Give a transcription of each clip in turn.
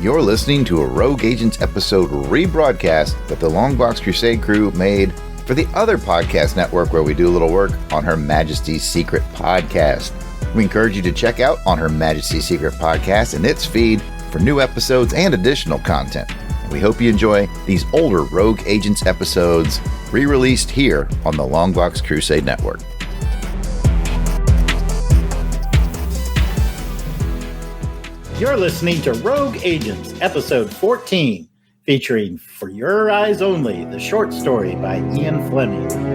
You're listening to a Rogue Agents episode rebroadcast that the Longbox Crusade crew made for the other podcast network where we do a little work on Her Majesty's Secret Podcast. We encourage you to check out on Her Majesty's Secret Podcast and its feed for new episodes and additional content. We hope you enjoy these older Rogue Agents episodes re-released here on the Longbox Crusade Network. You're listening to Rogue Agents, episode 14, featuring For Your Eyes Only, the short story by Ian Fleming.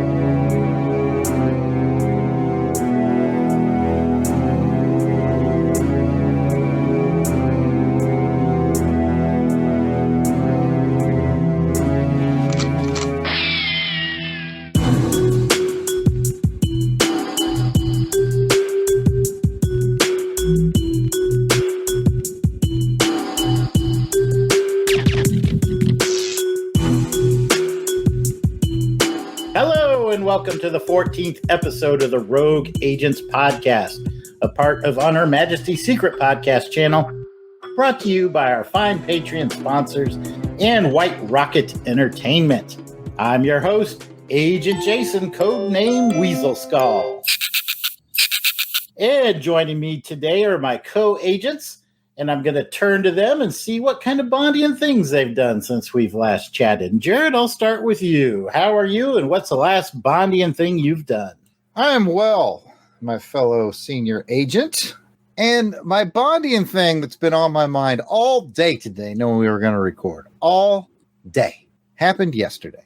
Welcome to the 14th episode of the Rogue Agents podcast, a part of On Her Majesty's Secret Podcast channel, brought to you by our fine Patreon sponsors and White Rocket Entertainment. I'm your host, Agent Jason, codename Weasel Skull. And joining me today are my co-agents, and I'm going to turn to them and see what kind of Bondian things they've done since we've last chatted. And Jarrod, I'll start with you. How are you, and what's the last Bondian thing you've done? I am well, my fellow senior agent. And my Bondian thing that's been on my mind all day today, knowing we were going to record, all day, happened yesterday.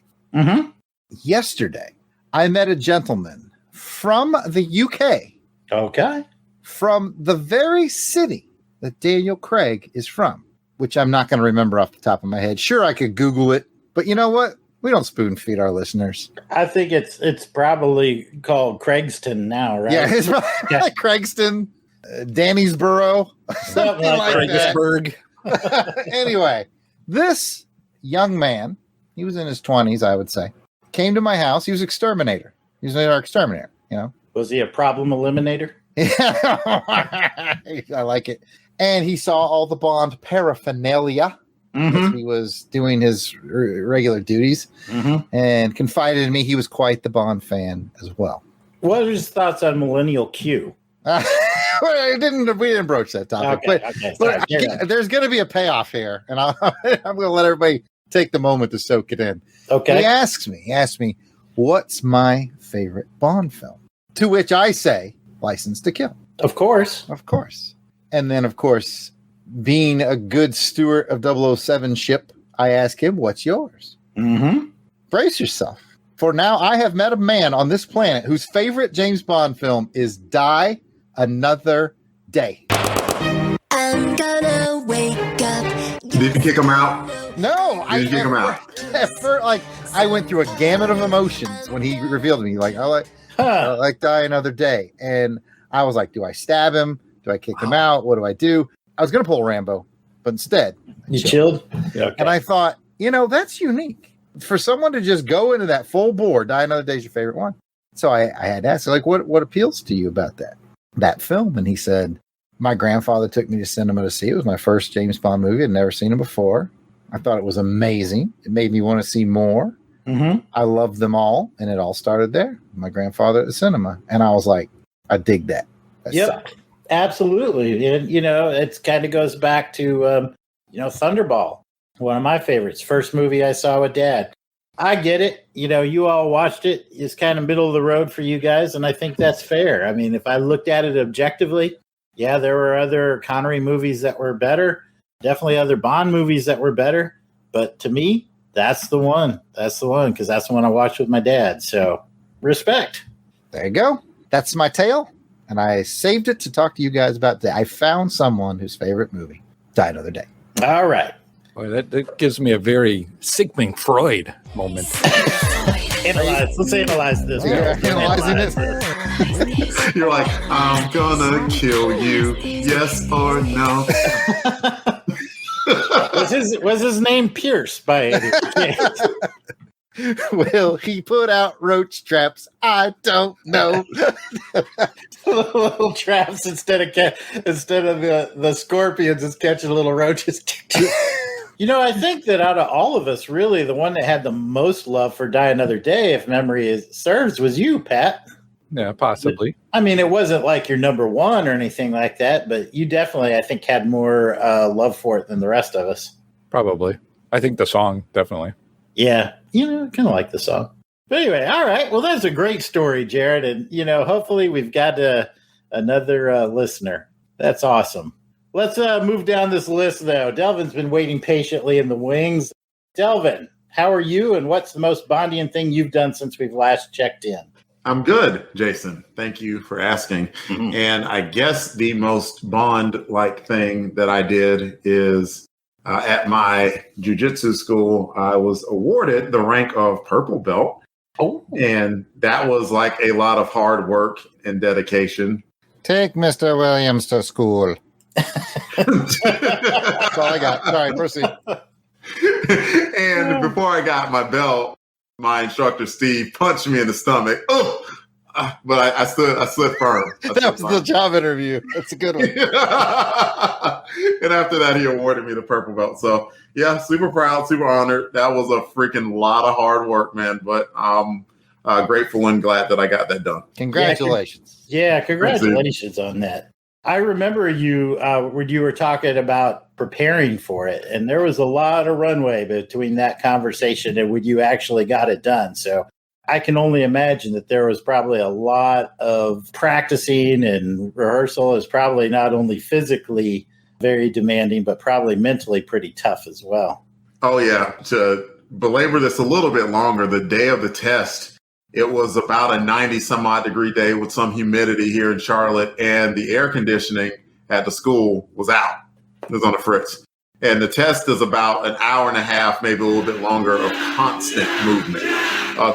Yesterday, I met a gentleman from the UK. Okay. From the very city that Daniel Craig is from, which I'm not going to remember off the top of my head. Sure, I could Google it, but you know what? We don't spoon feed our listeners. I think it's probably called Craigston now, right? Yeah, it's probably like Craigston, Danny'sboro, something like Craigsburg. Anyway, this young man, he was in his 20s, I would say, came to my house. He was exterminator. He was our exterminator, you know. Was he a problem eliminator? Yeah, I like it. And he saw all the Bond paraphernalia as he was doing his regular duties and confided in me he was quite the Bond fan as well. What are his thoughts on Millennial Q? We didn't broach that topic, but there's going to be a payoff here, and I'm going to let everybody take the moment to soak it in. Okay. He asked me, what's my favorite Bond film? To which I say, License to Kill. Of course. And then, of course, being a good steward of 007 ship, I ask him, what's yours? Brace yourself. For now, I have met a man on this planet whose favorite James Bond film is Die Another Day. I'm gonna wake up. Did you kick him out? No, Did you kick him out? I went through a gamut of emotions when he revealed to me, I like Die Another Day. And I was like, do I stab him? Do I kick him out? What do I do? I was going to pull Rambo, but instead. You chilled? Okay. And I thought, that's unique. For someone to just go into that full bore, Die Another Day is your favorite one. So I had asked, what appeals to you about that film? And he said, my grandfather took me to cinema to see it. It was my first James Bond movie. I'd never seen it before. I thought it was amazing. It made me want to see more. I loved them all, and it all started there. My grandfather at the cinema, and I was like, I dig that. Yep, absolutely. And it kind of goes back to Thunderball, one of my favorites. First movie I saw with Dad. I get it. You all watched it. It's kind of middle of the road for you guys, and I think that's fair. I mean, if I looked at it objectively, yeah, there were other Connery movies that were better. Definitely other Bond movies that were better. But to me, that's the one. That's the one, because that's the one I watched with my dad. So, respect. There you go. That's my tale, and I saved it to talk to you guys about today. I found someone whose favorite movie, Die Another Day. All right. Boy, that gives me a very Sigmund Freud moment. Let's analyze this. Yeah, analyzing it. You're like, I'm gonna kill you, yes or no. Was his name Pierce by any chance? Will he put out roach traps? I don't know. Little traps instead of the scorpions, it's catching little roaches. I think that out of all of us, really, the one that had the most love for Die Another Day, if memory serves, was you, Pat. Yeah, possibly. I mean, it wasn't like your number one or anything like that, but you definitely, I think, had more love for it than the rest of us. Probably. I think the song, definitely. Yeah, kind of like the song. But anyway, all right. Well, that's a great story, Jarrod. And, hopefully we've got another listener. That's awesome. Let's move down this list, though. Delvin's been waiting patiently in the wings. Delvin, how are you, and what's the most Bondian thing you've done since we've last checked in? I'm good, Jason. Thank you for asking. Mm-hmm. And I guess the most Bond-like thing that I did is at my jiu-jitsu school, I was awarded the rank of purple belt. Oh. And that was like a lot of hard work and dedication. Take Mr. Williams to school. That's all I got. Sorry, proceed. And before I got my belt, my instructor, Steve, punched me in the stomach. Oh, but I stood firm. That was the job interview. That's a good one. And after that, he awarded me the purple belt. So, yeah, super proud, super honored. That was a freaking lot of hard work, man. But I'm grateful and glad that I got that done. Congratulations. Yeah, congratulations on that. I remember you when you were talking about preparing for it, and there was a lot of runway between that conversation and when you actually got it done. So I can only imagine that there was probably a lot of practicing, and rehearsal is probably not only physically very demanding, but probably mentally pretty tough as well. Oh, yeah. To belabor this a little bit longer, the day of the test, it was about a 90-some-odd degree day with some humidity here in Charlotte, and the air conditioning at the school was out. It was on the fritz. And the test is about an hour and a half, maybe a little bit longer, of constant movement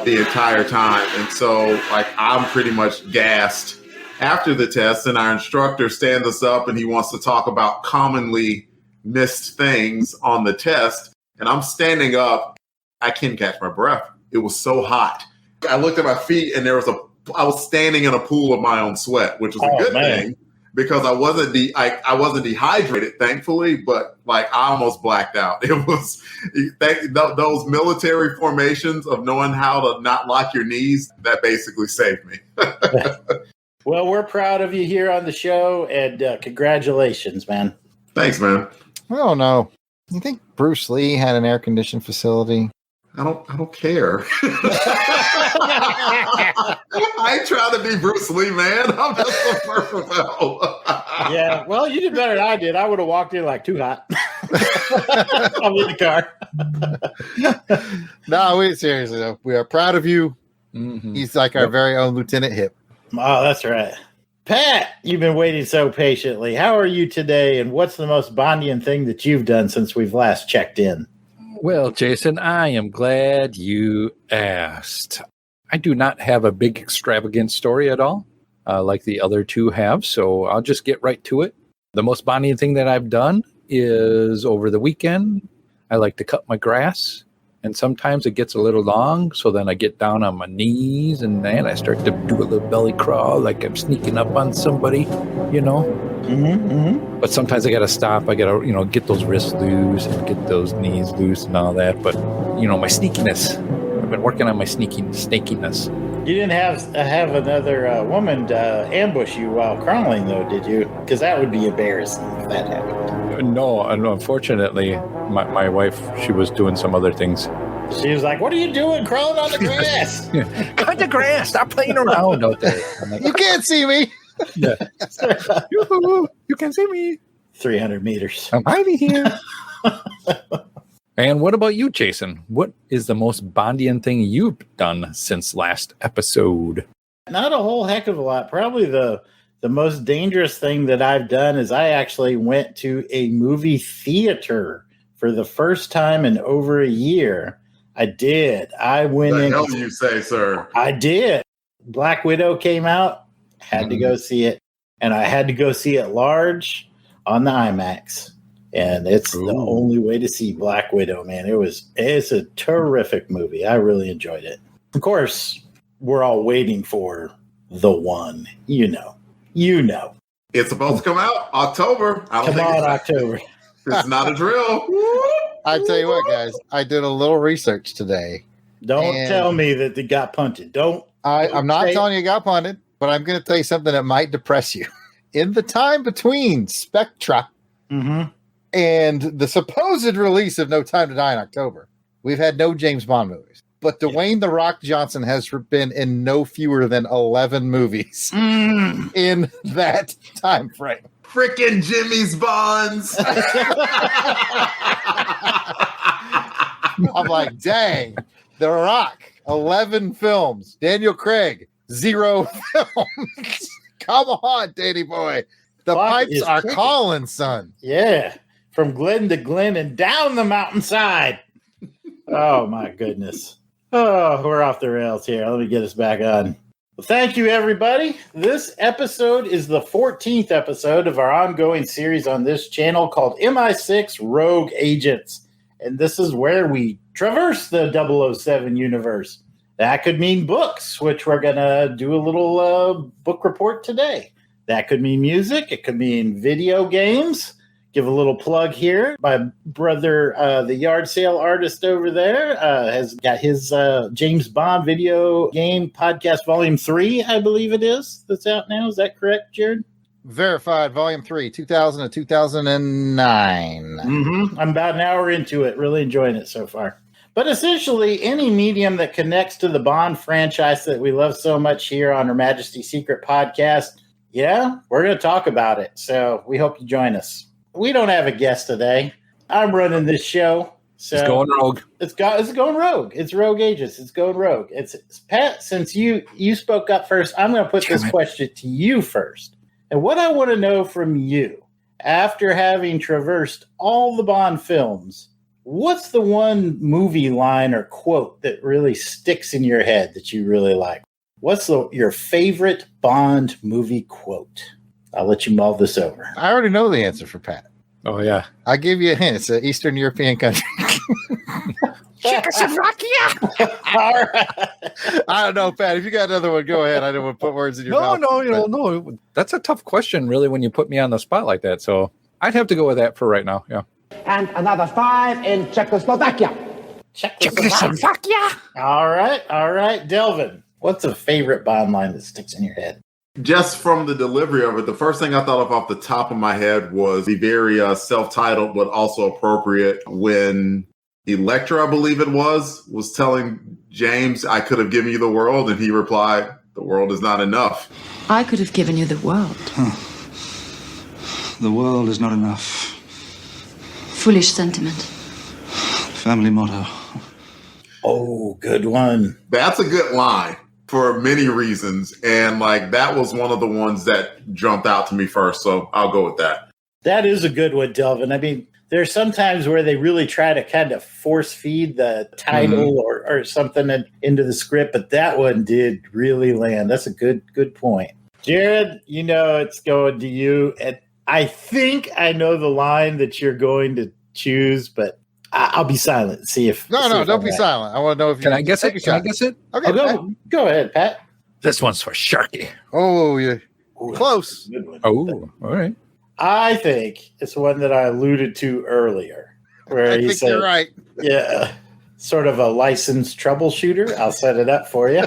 the entire time. And so, I'm pretty much gassed after the test, and our instructor stands us up, and he wants to talk about commonly missed things on the test. And I'm standing up. I couldn't catch my breath. It was so hot. I looked at my feet, and I was standing in a pool of my own sweat, which was a good thing because I wasn't dehydrated, thankfully, but I almost blacked out. It was those military formations of knowing how to not lock your knees that basically saved me. Well, we're proud of you here on the show, and congratulations, man. Thanks, man. I don't know. You think Bruce Lee had an air conditioned facility? I don't care. I ain't trying to be Bruce Lee, man. I'm just the perfect hell. Yeah, well, you did better than I did. I would have walked in too hot. I'm in the car. No, seriously, though. We are proud of you. Mm-hmm. He's like our very own Lieutenant Hip. Oh, that's right. Pat, you've been waiting so patiently. How are you today, and what's the most Bondian thing that you've done since we've last checked in? Well, Jason, I am glad you asked. I do not have a big extravagant story at all, like the other two have, so I'll just get right to it. The most Bondian thing that I've done is over the weekend, I like to cut my grass, and sometimes it gets a little long, so then I get down on my knees, and then I start to do a little belly crawl like I'm sneaking up on somebody, Mm-hmm, mm-hmm. But sometimes I got to stop. I got to, get those wrists loose and get those knees loose and all that. But, my sneakiness. I've been working on my snakiness. You didn't have another woman ambush you while crawling, though, did you? Because that would be embarrassing if that happened. No, unfortunately, my wife, she was doing some other things. She was like, "What are you doing crawling on the grass?" Cut the grass. Stop playing around out there. Like, you can't see me. Yeah. You can see me. 300 meters. I'm hiding here. And what about you, Jason? What is the most Bondian thing you've done since last episode? Not a whole heck of a lot. Probably the most dangerous thing that I've done is I actually went to a movie theater for the first time in over a year. I did. I went in. What the hell you say, sir? I did. Black Widow came out. Had to go see it. And I had to go see it large on the IMAX. And it's the only way to see Black Widow, man. It's a terrific movie. I really enjoyed it. Of course, we're all waiting for the one. You know. It's supposed to come out October. October. It's not a drill. I tell you what, guys, I did a little research today. Don't tell me that it got punted. I'm not telling you it got punted, but I'm going to tell you something that might depress you. In the time between Spectra and the supposed release of No Time to Die in October, we've had no James Bond movies. But Dwayne "The Rock" Johnson has been in no fewer than 11 movies in that time frame. Frickin' Jimmy's Bonds. I'm like, dang, The Rock, 11 films. Daniel Craig, 0 films. Come on, Danny boy. The pipes are calling, son. Yeah. From glen to glen and down the mountainside. Oh, my goodness. Oh, we're off the rails here. Let me get us back on. Well, thank you, everybody. This episode is the 14th episode of our ongoing series on this channel called MI6 Rogue Agents. And this is where we traverse the 007 universe. That could mean books, which we're going to do a little book report today. That could mean music. It could mean video games. Give a little plug here. My brother, the yard sale artist over there, has got his James Bond video game podcast volume 3, I believe it is, that's out now. Is that correct, Jarrod? Verified, volume 3, 2000 to 2009. I'm about an hour into it. Really enjoying it so far. But essentially, any medium that connects to the Bond franchise that we love so much here on Her Majesty's Secret Podcast, yeah, we're going to talk about it. So we hope you join us. We don't have a guest today. I'm running this show. So it's going rogue. It's going rogue. It's Rogue Agents. It's going rogue. It's Pat, since you spoke up first, I'm going to put this question to you first. And what I want to know from you, after having traversed all the Bond films, what's the one movie line or quote that really sticks in your head that you really like? What's your favorite Bond movie quote? I'll let you mull this over. I already know the answer for Pat. Oh, yeah. I'll give you a hint. It's an Eastern European country. Czechoslovakia. All right. I don't know, Pat. If you got another one, go ahead. I don't want to put words in your mouth. No. That's a tough question, really, when you put me on the spot like that. So I'd have to go with that for right now. Yeah. And another 5 in Czechoslovakia. Czechoslovakia. All right. Delvin, what's a favorite Bond line that sticks in your head? Just from the delivery of it, the first thing I thought of off the top of my head was the very self-titled but also appropriate when Elektra, I believe it was telling James, I could have given you the world, and he replied, the world is not enough. I could have given you the world. The world is not enough. Foolish sentiment. Family motto. Oh, good one. That's a good line. For many reasons. And that was one of the ones that jumped out to me first. So I'll go with that. That is a good one, Delvin. I mean, there's sometimes where they really try to kind of force feed the title or something into the script, but that one did really land. That's a good point. Jarrod, it's going to you. And I think I know the line that you're going to choose, but I'll be silent and see if... No, don't be silent. I want to know if you... Can I guess it? Okay, go ahead, Pat. This one's for Sharky. Oh, yeah. Close. Oh, all right. I think it's one that I alluded to earlier. Where I think you're right. Yeah. Sort of a licensed troubleshooter. I'll set it up for you.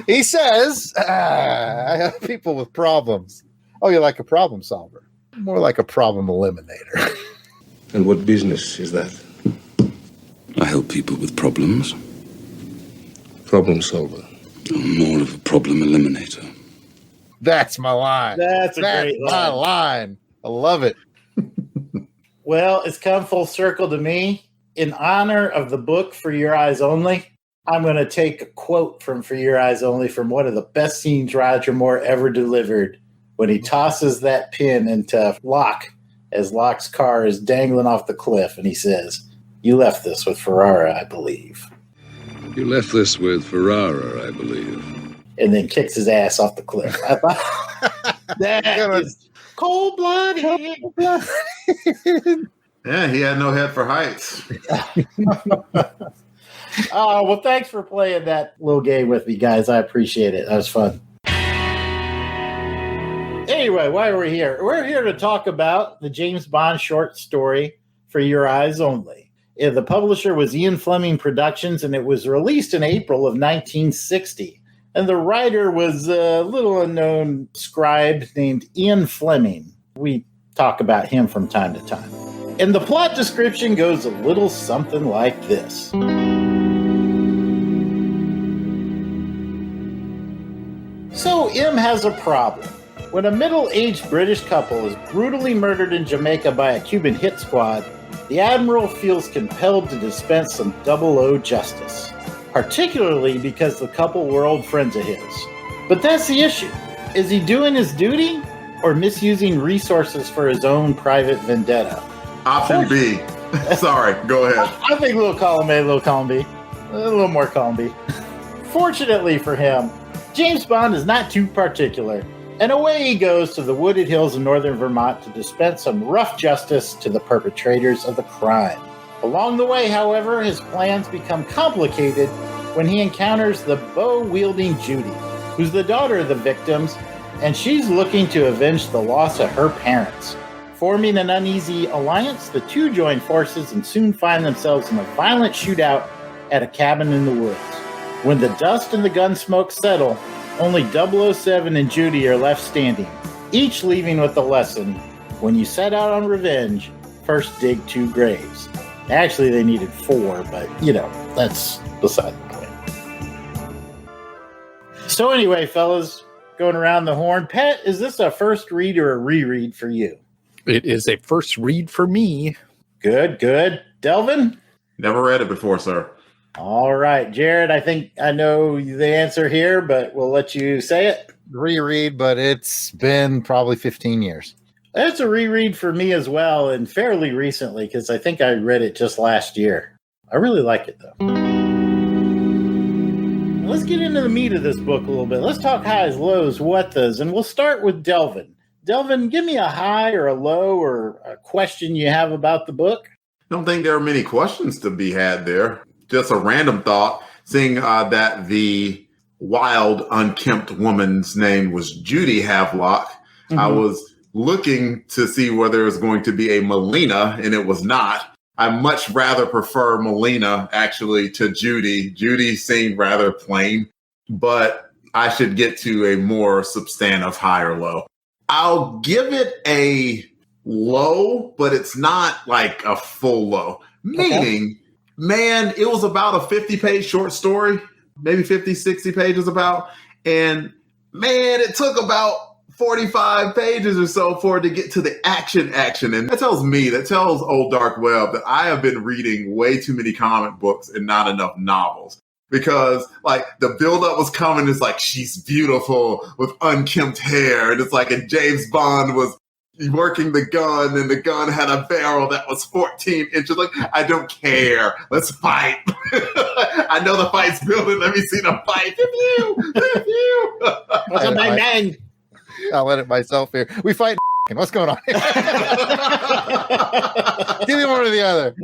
He says, I have people with problems. Oh, you're like a problem solver. More like a problem eliminator. And what business is that? I help people with problems. Problem solver. I'm more of a problem eliminator. That's my line. That's great line. My line. I love it. Well, it's come full circle to me. In honor of the book For Your Eyes Only, I'm going to take a quote from For Your Eyes Only from one of the best scenes Roger Moore ever delivered when he tosses that pin into Locke as Locke's car is dangling off the cliff, and he says, "You left this with Ferrara, I believe." You left this with Ferrara, I believe. And then kicks his ass off the cliff. I thought that is Cold-blooded. Yeah, he had no head for heights. Oh, well, thanks for playing that little game with me, guys. I appreciate it. That was fun. Anyway, why are we here? We're here to talk about the James Bond short story, For Your Eyes Only. The publisher was Ian Fleming Productions, and it was released in April of 1960. And the writer was a little unknown scribe named Ian Fleming. We talk about him from time to time. And the plot description goes a little something like this. So M has a problem. When a middle-aged British couple is brutally murdered in Jamaica by a Cuban hit squad, the Admiral feels compelled to dispense some 00 justice, particularly because the couple were old friends of his. But that's the issue. Is he doing his duty or misusing resources for his own private vendetta? Option B. Sorry, go ahead. I think little column A, little column B. A little more column B. Fortunately for him, James Bond is not too particular, and away he goes to the wooded hills of northern Vermont to dispense some rough justice to the perpetrators of the crime. Along the way, however, his plans become complicated when he encounters the bow-wielding Judy, who's the daughter of the victims, and she's looking to avenge the loss of her parents. Forming an uneasy alliance, the two join forces and soon find themselves in a violent shootout at a cabin in the woods. When the dust and the gun smoke settle, only 007 and Judy are left standing, each leaving with the lesson: when you set out on revenge, first dig 2 graves. Actually, they needed 4, but, that's beside the point. So anyway, fellas, going around the horn, Pat, is this a first read or a reread for you? It is a first read for me. Good. Delvin? Never read it before, sir. All right, Jarrod, I think I know the answer here, but we'll let you say it. Reread, but it's been probably 15 years. It's a reread for me as well, and fairly recently, because I think I read it just last year. I really like it, though. Let's get into the meat of this book a little bit. Let's talk highs, lows, what does, and we'll start with Delvin. Delvin, give me a high or a low or a question you have about the book. I don't think there are many questions to be had there. Just a random thought, seeing that the wild, unkempt woman's name was Judy Havelock. Mm-hmm. I was looking to see whether it was going to be a Melina, and it was not. I much rather prefer Melina, actually, to Judy. Judy seemed rather plain, but I should get to a more substantive high or low. I'll give it a low, but it's not like a full low. Meaning, man, it was about a 50-page short story, maybe 50, 60 pages about. And man, it took about 45 pages or so for it to get to the action. And that tells Old Dark Web that I have been reading way too many comic books and not enough novels. Because like the buildup was coming, it's like she's beautiful with unkempt hair, and it's like and James Bond was working the gun, and the gun had a barrel that was 14 inches. Like, I don't care. Let's fight. I know the fight's building. Let me see the fight. Pew. What's up, bang? I'll let it myself here. We fight. What's going on? Give me one or the other.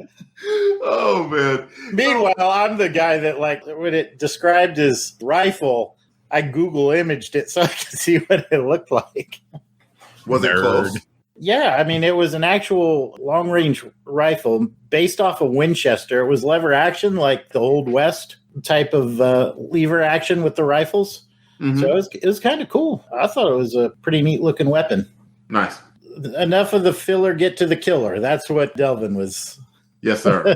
Oh, man. Meanwhile, I'm the guy that, like, when it described his rifle, I Google imaged it so I could see what it looked like. Was it close? Yeah, I mean, it was an actual long-range rifle based off of Winchester. It was lever action, like the Old West type of lever action with the rifles. Mm-hmm. So it was kind of cool. I thought it was a pretty neat-looking weapon. Nice. Enough of the filler, get to the killer. That's what Delvin was. Yes, sir.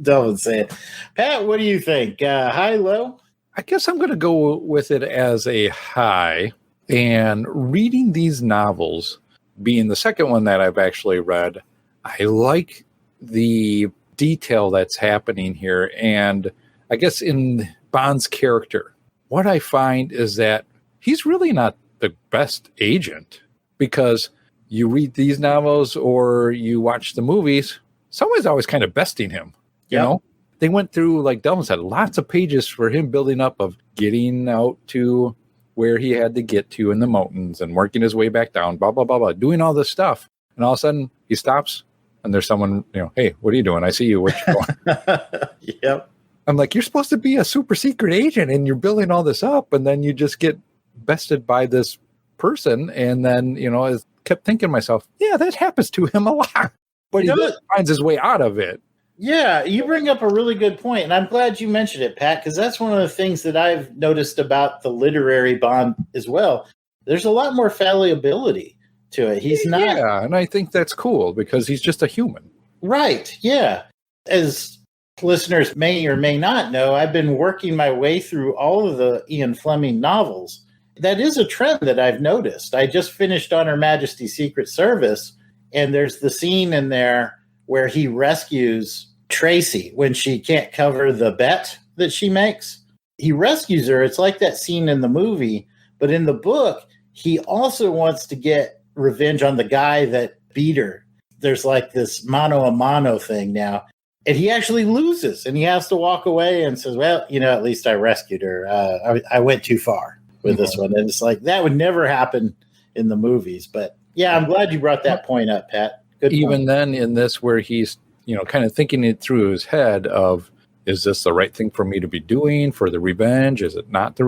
Delvin said. Pat, what do you think? High, low? I guess I'm going to go with it as a high. And reading these novels, being the second one that I've actually read, I like the detail that's happening here. And I guess in Bond's character, what I find is that he's really not the best agent, because you read these novels or you watch the movies, someone's always kind of besting him. You know, they went through, like Delvin said, lots of pages for him building up of getting out to where he had to get to in the mountains and working his way back down, blah, blah, blah, blah, doing all this stuff. And all of a sudden he stops and there's someone, hey, what are you doing? I see you. What you doing? Yep. I'm like, you're supposed to be a super secret agent and you're building all this up. And then you just get bested by this person. And then, I kept thinking to myself, yeah, that happens to him a lot. But he finds his way out of it. Yeah, you bring up a really good point, and I'm glad you mentioned it, Pat, because that's one of the things that I've noticed about the literary Bond as well. There's a lot more fallibility to it. He's not... Yeah, and I think that's cool because he's just a human. Right, yeah. As listeners may or may not know, I've been working my way through all of the Ian Fleming novels. That is a trend that I've noticed. I just finished on Her Majesty's Secret Service, and there's the scene in there where he rescues Tracy when she can't cover the bet that she makes. He rescues her. It's like that scene in the movie, but in the book, he also wants to get revenge on the guy that beat her. There's like this mano a mano thing now, and he actually loses, and he has to walk away and says, well, at least I rescued her. I went too far with this one. And it's like, that would never happen in the movies. But yeah, I'm glad you brought that point up, Pat. Even then in this where he's, kind of thinking it through his head of, is this the right thing for me to be doing for the revenge? Is it not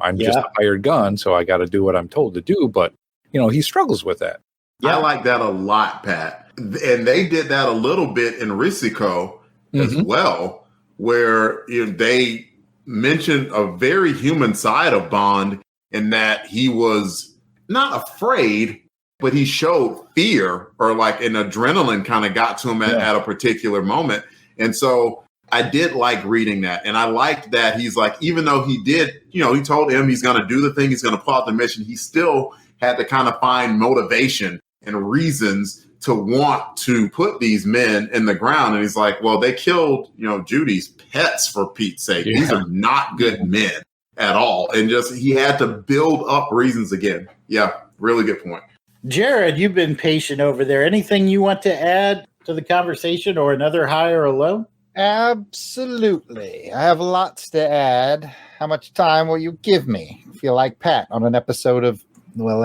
I'm just a hired gun, so I got to do what I'm told to do. But, he struggles with that. I like that a lot, Pat. And they did that a little bit in Risico as well, where they mentioned a very human side of Bond in that he was not afraid, but he showed fear or like an adrenaline kind of got to him at a particular moment. And so I did like reading that. And I liked that he's like, even though he did, he told him he's going to do the thing, he's going to pull out the mission, he still had to kind of find motivation and reasons to want to put these men in the ground. And he's like, well, they killed, Judy's pets for Pete's sake. Yeah. These are not good men at all. And just, he had to build up reasons again. Yeah, really good point. Jarrod, you've been patient over there. Anything you want to add to the conversation or another high or a low? Absolutely. I have lots to add. How much time will you give me? I feel like Pat on an episode of,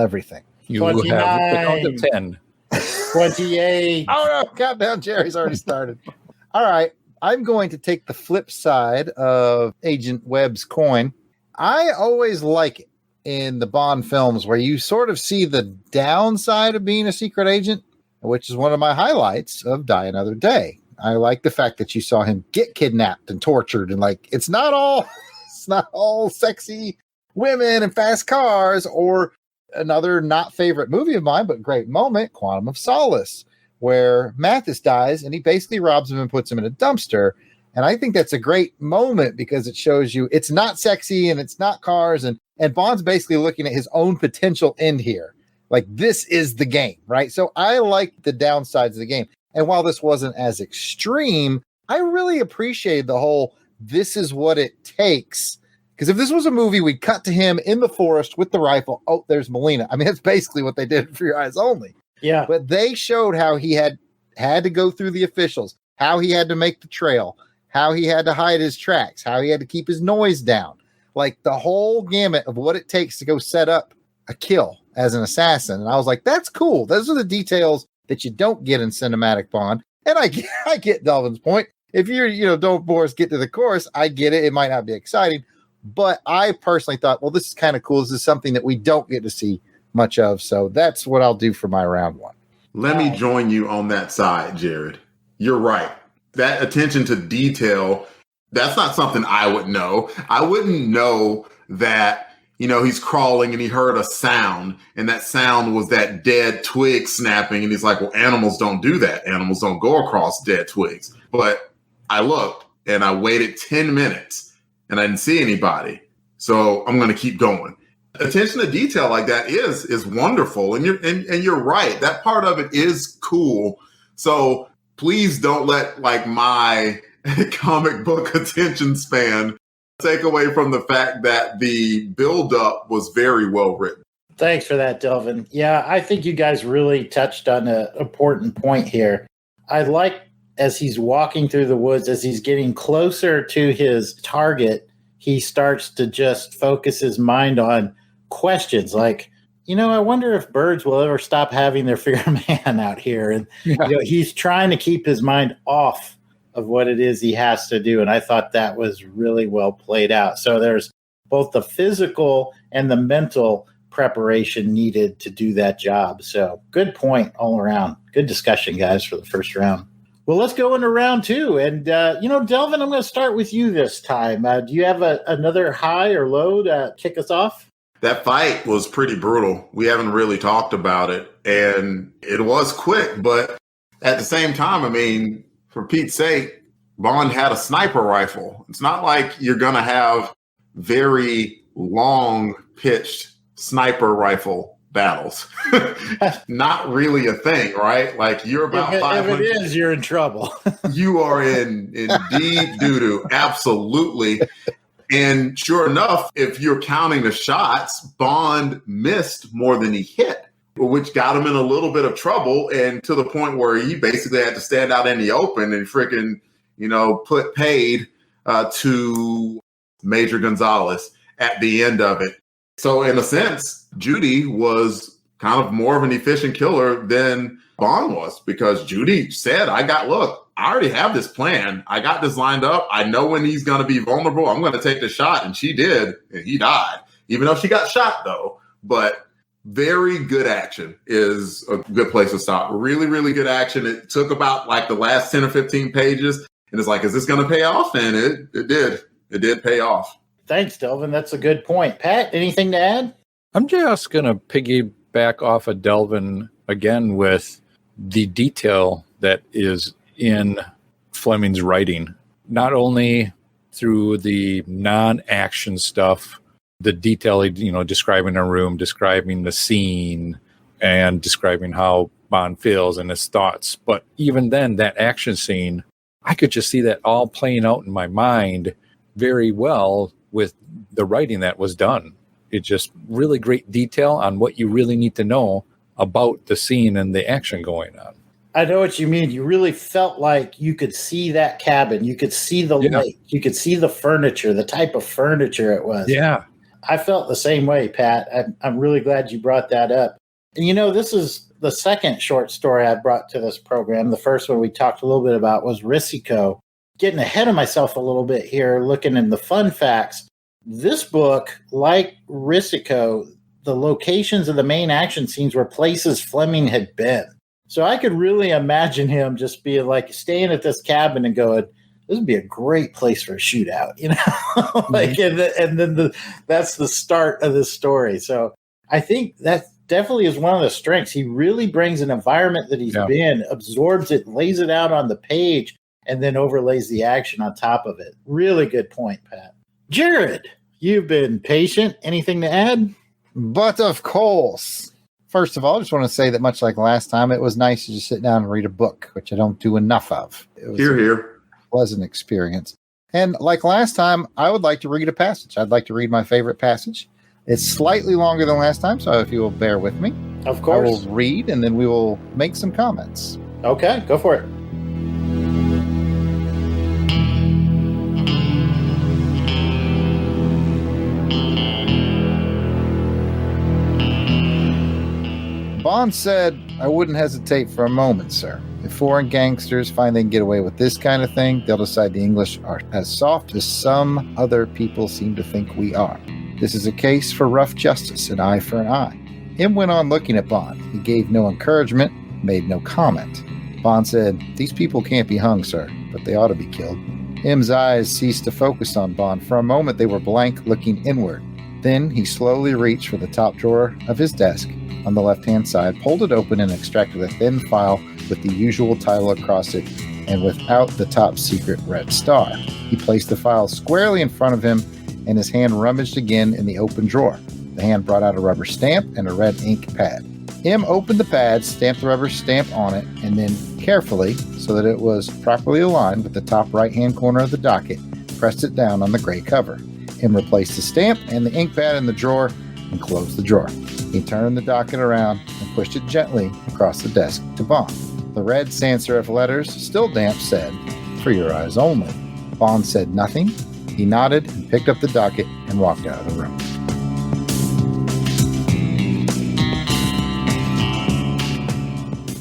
everything. You have the count of 10. 28. Oh, no. Countdown, Jerry's already started. All right. I'm going to take the flip side of Agent Webb's coin. I always like it in the Bond films where you sort of see the downside of being a secret agent, which is one of my highlights of Die Another Day. I like the fact that you saw him get kidnapped and tortured, and like it's not all sexy women and fast cars. Or another not favorite movie of mine, but great moment, Quantum of Solace, where Mathis dies and he basically robs him and puts him in a dumpster. And I think that's a great moment because it shows you it's not sexy and it's not cars, and Bond's basically looking at his own potential end here. Like, this is the game, right? So I like the downsides of the game. And while this wasn't as extreme, I really appreciated the whole, this is what it takes. Because if this was a movie, we'd cut to him in the forest with the rifle. Oh, there's Melina. I mean, that's basically what they did for Your Eyes Only. Yeah. But they showed how he had to go through the officials, how he had to make the trail, how he had to hide his tracks, how he had to keep his noise down. Like the whole gamut of what it takes to go set up a kill as an assassin. And I was like, that's cool. Those are the details that you don't get in cinematic Bond. And I get Delvin's point. If you're, don't bore us, get to the chorus, I get it. It might not be exciting. But I personally thought, well, this is kind of cool. This is something that we don't get to see much of. So that's what I'll do for my round one. Let me join you on that side, Jarrod. You're right. That attention to detail, that's not something I would know. I wouldn't know that, he's crawling and he heard a sound, and that sound was that dead twig snapping. And he's like, well, animals don't do that. Animals don't go across dead twigs. But I looked and I waited 10 minutes and I didn't see anybody. So I'm going to keep going. Attention to detail like that is wonderful. And you're right. That part of it is cool. So please don't let my comic book attention span take away from the fact that the buildup was very well written. Thanks for that, Delvin. Yeah, I think you guys really touched on an important point here. I like, as he's walking through the woods, as he's getting closer to his target, he starts to just focus his mind on questions like, I wonder if birds will ever stop having their fear man out here. And he's trying to keep his mind off of what it is he has to do. And I thought that was really well played out. So there's both the physical and the mental preparation needed to do that job. So good point all around. Good discussion, guys, for the first round. Well, let's go into round two. And, Delvin, I'm going to start with you this time. Do you have another high or low to kick us off? That fight was pretty brutal. We haven't really talked about it. And it was quick, but at the same time, I mean, for Pete's sake, Bond had a sniper rifle. It's not like you're going to have very long pitched sniper rifle battles. Not really a thing, right? Like you're about 500. If it is, you're in trouble. You are in deep doo-doo. Absolutely. And sure enough, if you're counting the shots, Bond missed more than he hit, which got him in a little bit of trouble, and to the point where he basically had to stand out in the open and freaking, put paid to Major Gonzalez at the end of it. So in a sense, Judy was kind of more of an efficient killer than Bond was, because Judy said, I already have this plan. I got this lined up. I know when he's going to be vulnerable. I'm going to take the shot. And she did. And he died, even though she got shot, though. But very good action is a good place to stop. Really, really good action. It took about like the last 10 or 15 pages. And it's like, is this going to pay off? And it did. It did pay off. Thanks, Delvin. That's a good point. Pat, anything to add? I'm just going to piggyback off of Delvin again with the detail that is in Fleming's writing, not only through the non-action stuff, the detail, describing a room, describing the scene, and describing how Bond feels and his thoughts. But even then, that action scene, I could just see that all playing out in my mind very well with the writing that was done. It's just really great detail on what you really need to know about the scene and the action going on. I know what you mean. You really felt like you could see that cabin. You could see the lake. You could see the furniture, the type of furniture it was. Yeah. I felt the same way, Pat. I'm really glad you brought that up. And, this is the second short story I brought to this program. The first one we talked a little bit about was Risico. Getting ahead of myself a little bit here, looking in the fun facts. This book, like Risico, the locations of the main action scenes were places Fleming had been. So I could really imagine him just being like staying at this cabin and going, this would be a great place for a shootout, that's the start of this story. So I think that definitely is one of the strengths. He really brings an environment that he's been, absorbs it, lays it out on the page, and then overlays the action on top of it. Really good point, Pat. Jarrod, you've been patient. Anything to add? But of course. First of all, I just want to say that much like last time, it was nice to just sit down and read a book, which I don't do enough of. It was a pleasant experience. And like last time, I would like to read a passage. I'd like to read my favorite passage. It's slightly longer than last time, so if you will bear with me. Of course. I will read, and then we will make some comments. Okay, go for it. Bond said, I wouldn't hesitate for a moment, sir. If foreign gangsters find they can get away with this kind of thing, they'll decide the English are as soft as some other people seem to think we are. This is a case for rough justice, an eye for an eye. M went on looking at Bond. He gave no encouragement, made no comment. Bond said, these people can't be hung, sir, but they ought to be killed. M's eyes ceased to focus on Bond. For a moment, they were blank, looking inward. Then he slowly reached for the top drawer of his desk on the left-hand side, pulled it open, and extracted a thin file with the usual title across it and without the top secret red star. He placed the file squarely in front of him, and his hand rummaged again in the open drawer. The hand brought out a rubber stamp and a red ink pad. M opened the pad, stamped the rubber stamp on it, and then carefully, so that it was properly aligned with the top right-hand corner of the docket, pressed it down on the gray cover. M replaced the stamp and the ink pad in the drawer and closed the drawer. He turned the docket around and pushed it gently across the desk to Bond. The red sans serif letters, still damp, said, "For your eyes only." Bond said nothing, He nodded and picked up the docket and walked out of the room.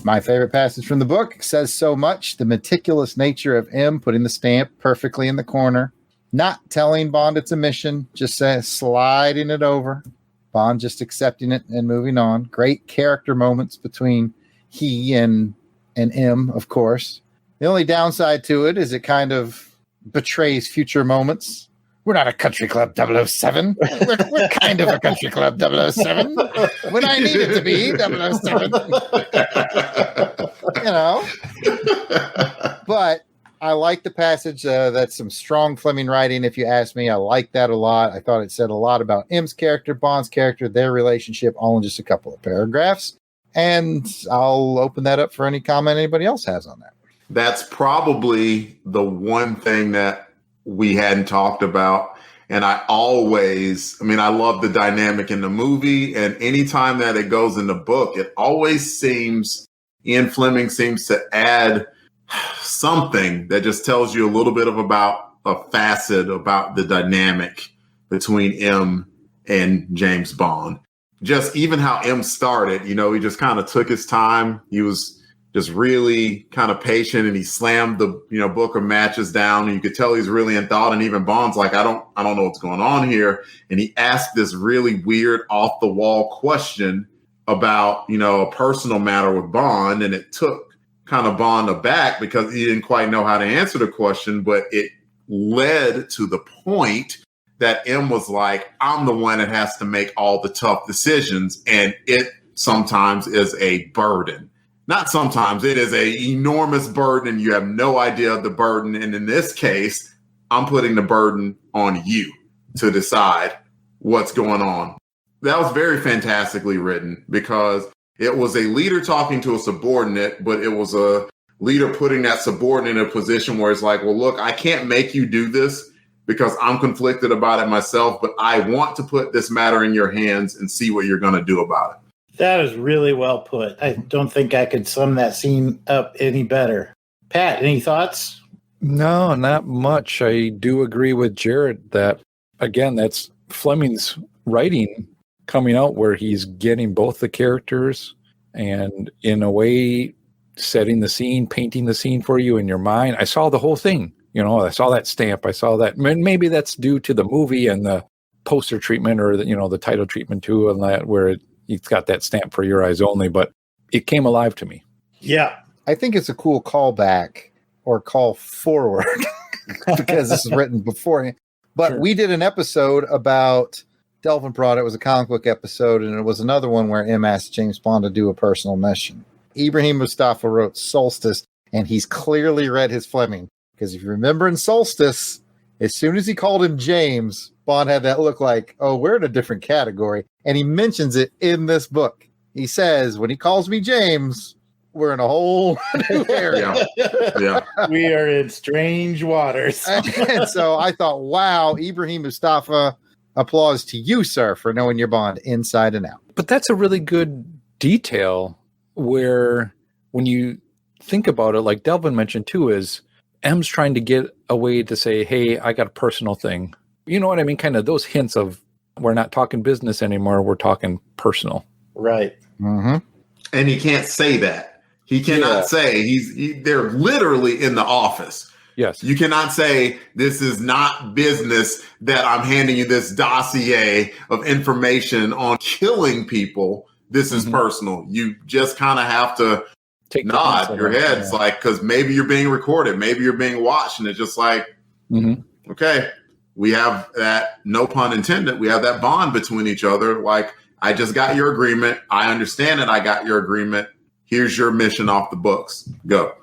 My favorite passage from the book says so much. The meticulous nature of M putting the stamp perfectly in the corner, not telling Bond it's a mission, just sliding it over. Bond just accepting it and moving on. Great character moments between he and M, of course. The only downside to it is it kind of betrays future moments. We're not a country club 007. We're kind of a country club 007 when I need it to be 007. You know. But I like the passage. That's some strong Fleming writing, if you ask me. I like that a lot. I thought it said a lot about M's character, Bond's character, their relationship, all in just a couple of paragraphs. And I'll open that up for any comment anybody else has on that. That's probably the one thing that we hadn't talked about. And I love the dynamic in the movie. And anytime that it goes in the book, it always seems, Ian Fleming seems to add something that just tells you a little bit about a facet about the dynamic between M and James Bond. Just even how M started, he just kind of took his time. He was just really kind of patient, and he slammed the book of matches down, and you could tell he's really in thought. And even Bond's like, I don't know what's going on here. And he asked this really weird off the wall question about a personal matter with Bond, and it took kind of Bond aback because he didn't quite know how to answer the question, but it led to the point that M was like, I'm the one that has to make all the tough decisions, and it sometimes is a burden. Not sometimes, it is an enormous burden, and you have no idea of the burden. And in this case, I'm putting the burden on you to decide what's going on. That was very fantastically written because it was a leader talking to a subordinate, but it was a leader putting that subordinate in a position where it's like, well, look, I can't make you do this because I'm conflicted about it myself, but I want to put this matter in your hands and see what you're going to do about it. That is really well put. I don't think I could sum that scene up any better. Pat, any thoughts? No, not much. I do agree with Jarrod that, again, that's Fleming's writing coming out where he's getting both the characters and, in a way, setting the scene, painting the scene for you in your mind. I saw the whole thing. I saw that stamp. I saw that. Maybe that's due to the movie and the poster treatment or the title treatment too, and that where it's got that stamp for your eyes only, but it came alive to me. Yeah. I think it's a cool callback or call forward because this is written before. But sure. We did an episode about Delvin brought it. It was a comic book episode, and it was another one where M asked James Bond to do a personal mission. Ibrahim Mustafa wrote Solstice, and he's clearly read his Fleming. Because if you remember in Solstice, as soon as he called him James, Bond had that look like, oh, we're in a different category. And he mentions it in this book. He says, when he calls me James, we're in a whole new area. Yeah. We are in strange waters. And so I thought, wow, Ibrahim Mustafa, applause to you, sir, for knowing your Bond inside and out. But that's a really good detail where when you think about it, like Delvin mentioned too, is M's trying to get a way to say, hey, I got a personal thing. You know what I mean? Kind of those hints of we're not talking business anymore. We're talking personal. Right. Mm-hmm. And he can't say that. He cannot say they're literally in the office. Yes. You cannot say this is not business that I'm handing you this dossier of information on killing people. This is personal. You just kind of have to nod your head. It's like, because maybe you're being recorded. Maybe you're being watched. And it's just like, okay, we have that, no pun intended, we have that bond between each other. Like, I just got your agreement. I understand it. I got your agreement. Here's your mission off the books. Go.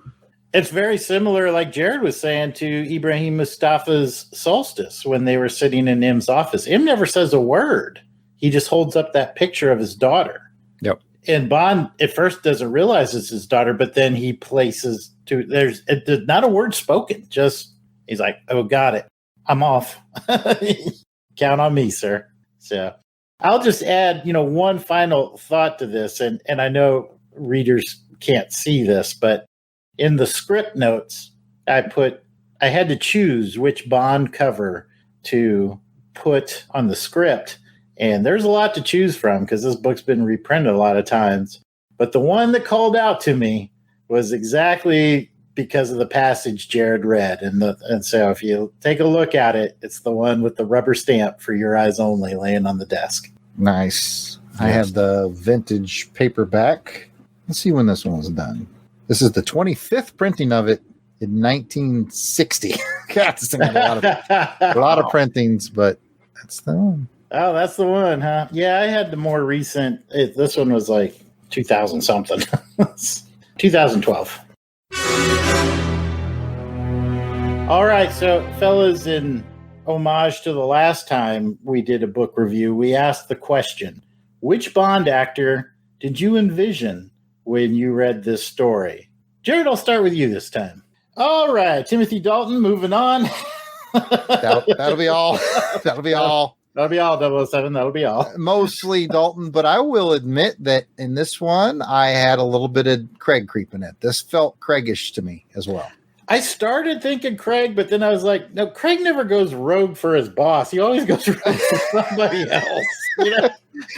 It's very similar, like Jarrod was saying, to Ibrahim Mustafa's Solstice when they were sitting in M's office. M never says a word. He just holds up that picture of his daughter. Yep. And Bond at first doesn't realize it's his daughter, but then he places there's not a word spoken. Just he's like, "Oh, got it. I'm off. Count on me, sir." So I'll just add, one final thought to this, and I know readers can't see this, but in the script notes, I had to choose which Bond cover to put on the script. And there's a lot to choose from because this book's been reprinted a lot of times. But the one that called out to me was exactly because of the passage Jarrod read. And so if you take a look at it, it's the one with the rubber stamp for your eyes only laying on the desk. Nice. I have the vintage paperback. Let's see when this one was done. This is the 25th printing of it in 1960. God, this thing had a lot of printings, but that's the one. Oh, that's the one, huh? Yeah, I had the more recent. This one was like 2000 something. 2012. All right, so fellas, in homage to the last time we did a book review, we asked the question, which Bond actor did you envision when you read this story? Jarrod, I'll start with you this time. All right, Timothy Dalton, moving on. That'll be all. That'll be all. That'll be all, 007. That'll be all. Mostly Dalton, but I will admit that in this one, I had a little bit of Craig creeping in. This felt Craigish to me as well. I started thinking Craig, but then I was like, no, Craig never goes rogue for his boss. He always goes rogue for somebody else. You know?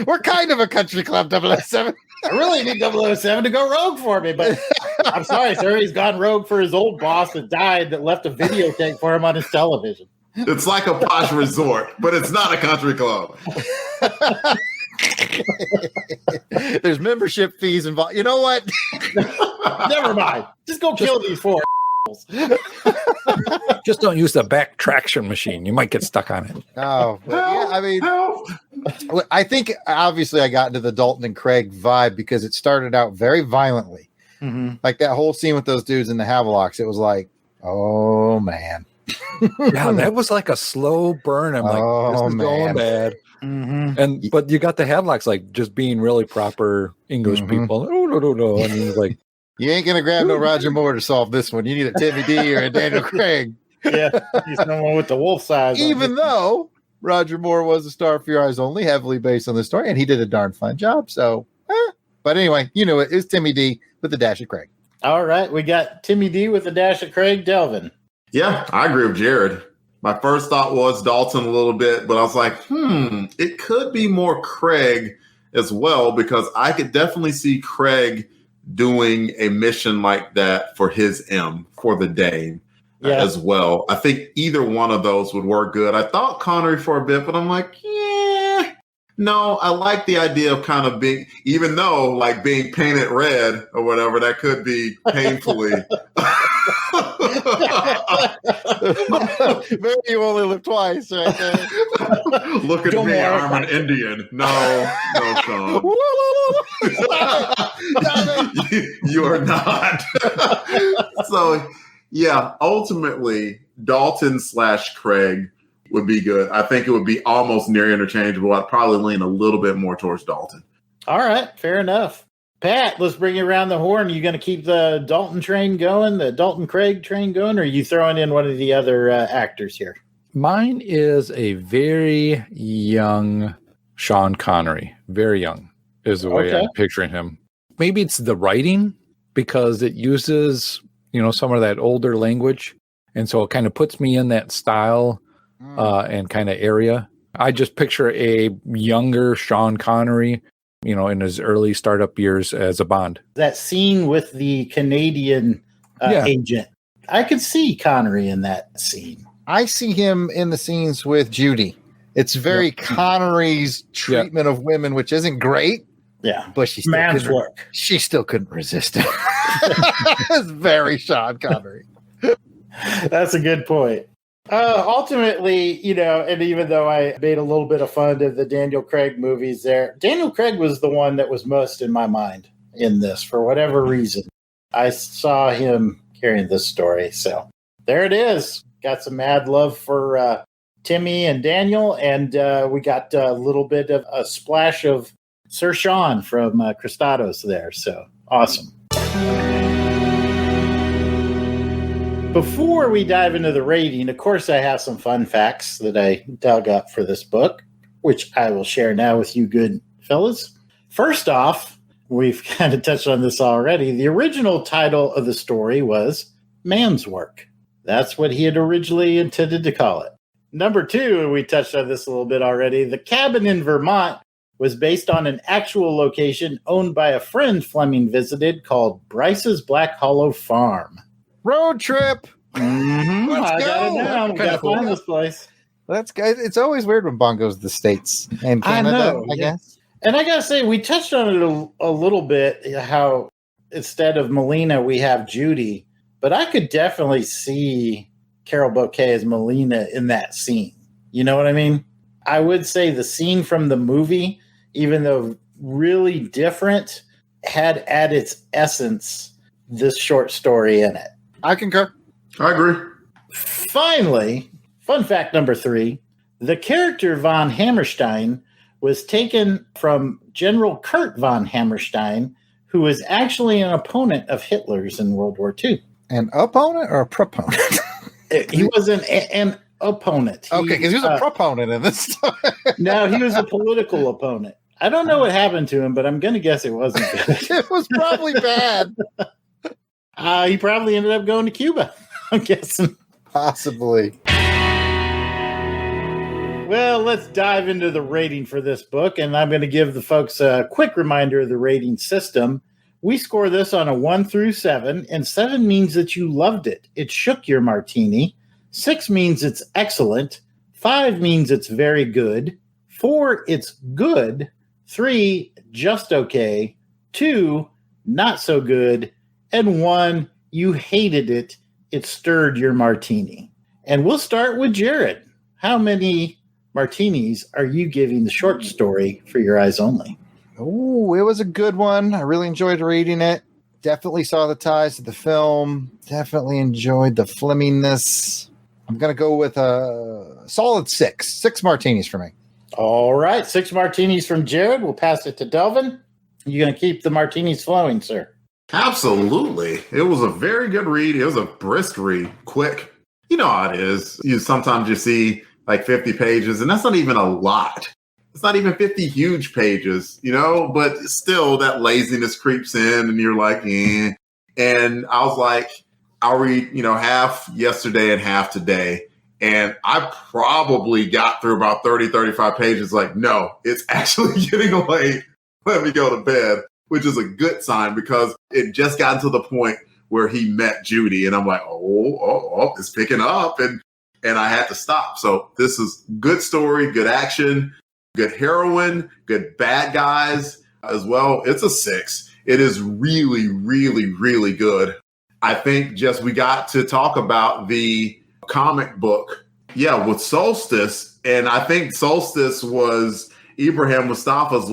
We're kind of a country club, 007. I really need 007 to go rogue for me, but I'm sorry, sir. He's gone rogue for his old boss that died that left a videotape for him on his television. It's like a posh resort, but it's not a country club. There's membership fees involved. You know what? Never mind. Just go kill these four. Just don't use the back traction machine. You might get stuck on it. Oh, yeah, I mean, I think obviously I got into the Dalton and Craig vibe because it started out very violently. Mm-hmm. Like that whole scene with those dudes in the Havelocks. It was like, oh, man. Yeah, that was like a slow burn. I'm like, this is going bad. Mm-hmm. But you got the Havelocks like just being really proper English people. Oh, no. And he's like, you ain't going to grab no Roger Moore to solve this one. You need a Timmy D or a Daniel Craig. Yeah, he's someone with the wolf size. Even though Roger Moore was a star for your eyes only, heavily based on the story, and he did a darn fine job. So, but anyway, you know it is Timmy D with a dash of Craig. All right, we got Timmy D with a dash of Craig. Delvin. Yeah, I agree with Jarrod. My first thought was Dalton a little bit, but I was like, it could be more Craig as well, because I could definitely see Craig doing a mission like that for his M for the day as well. I think either one of those would work good. I thought Connery for a bit, but I'm like, no, I like the idea of kind of being, even though like being painted red or whatever, that could be painfully. Maybe you only live twice, right there. Look at me, I'm an Indian. No, Sean. You are not. So, yeah, ultimately, Dalton / Craig would be good. I think it would be almost near interchangeable. I'd probably lean a little bit more towards Dalton. All right, fair enough. Pat, let's bring you around the horn. Are you going to keep the Dalton train going, the Dalton Craig train going, or are you throwing in one of the other actors here? Mine is a very young Sean Connery. Very young is the way I'm picturing him. Maybe it's the writing because it uses, some of that older language. And so it kind of puts me in that style and kind of area. I just picture a younger Sean Connery, in his early startup years as a Bond. That scene with the Canadian agent. I could see Connery in that scene. I see him in the scenes with Judy. It's very Connery's treatment of women, which isn't great. Yeah. But she still couldn't resist it. It's very Sean Connery. That's a good point. Ultimately, and even though I made a little bit of fun of the Daniel Craig movies there, Daniel Craig was the one that was most in my mind in this for whatever reason. I saw him carrying this story. So there it is. Got some mad love for Timmy and Daniel, and we got a little bit of a splash of Sir Sean from Cristados there. So awesome. Before we dive into the rating, of course, I have some fun facts that I dug up for this book, which I will share now with you good fellas. First off, we've kind of touched on this already. The original title of the story was Man's Work. That's what he had originally intended to call it. Number 2, and we touched on this a little bit already, The Cabin in Vermont was based on an actual location owned by a friend Fleming visited called Bryce's Black Hollow Farm. Road trip. Mm-hmm. I got it down. We got to find this place. That's good. It's always weird when Bond goes to the States and Canada, I guess. And I got to say, we touched on it a little bit, how instead of Melina, we have Judy. But I could definitely see Carol Bouquet as Melina in that scene. You know what I mean? I would say the scene from the movie, even though really different, had at its essence this short story in it. I concur. I agree. Finally, fun fact number 3, the character von Hammerstein was taken from General Kurt von Hammerstein, who was actually an opponent of Hitler's in World War II. An opponent or a proponent? He was an opponent. Okay, because he was a proponent in this story. No, he was a political opponent. I don't know what happened to him, but I'm going to guess it wasn't good. It was probably bad. He probably ended up going to Cuba, I'm guessing. Possibly. Well, let's dive into the rating for this book, and I'm going to give the folks a quick reminder of the rating system. We score this on a 1 through 7, and 7 means that you loved it. It shook your martini. 6 means it's excellent. 5 means it's very good. 4, it's good. 3, just okay. 2, not so good. And 1, you hated it. It stirred your martini. And we'll start with Jarrod. How many martinis are you giving the short story For Your Eyes Only? Oh, it was a good one. I really enjoyed reading it. Definitely saw the ties to the film. Definitely enjoyed the Flemingness. I'm going to go with a solid 6. 6 martinis for me. All right. 6 martinis from Jarrod. We'll pass it to Delvin. You going to keep the martinis flowing, sir? Absolutely. It was a very good read. It was a brisk read. Quick. You know how it is. Sometimes you see like 50 pages, and that's not even a lot. It's not even 50 huge pages, but still that laziness creeps in and you're like, eh. And I was like, I'll read, half yesterday and half today. And I probably got through about 30, 35 pages. Like, no, it's actually getting late. Let me go to bed, which is a good sign because it just got to the point where he met Judy. And I'm like, oh, it's picking up. And I had to stop. So this is good story, good action, good heroine, good bad guys as well. It's a 6. It is really, really, really good. I think we got to talk about the comic book. Yeah, with Solstice. And I think Solstice was Ibrahim Mustafa's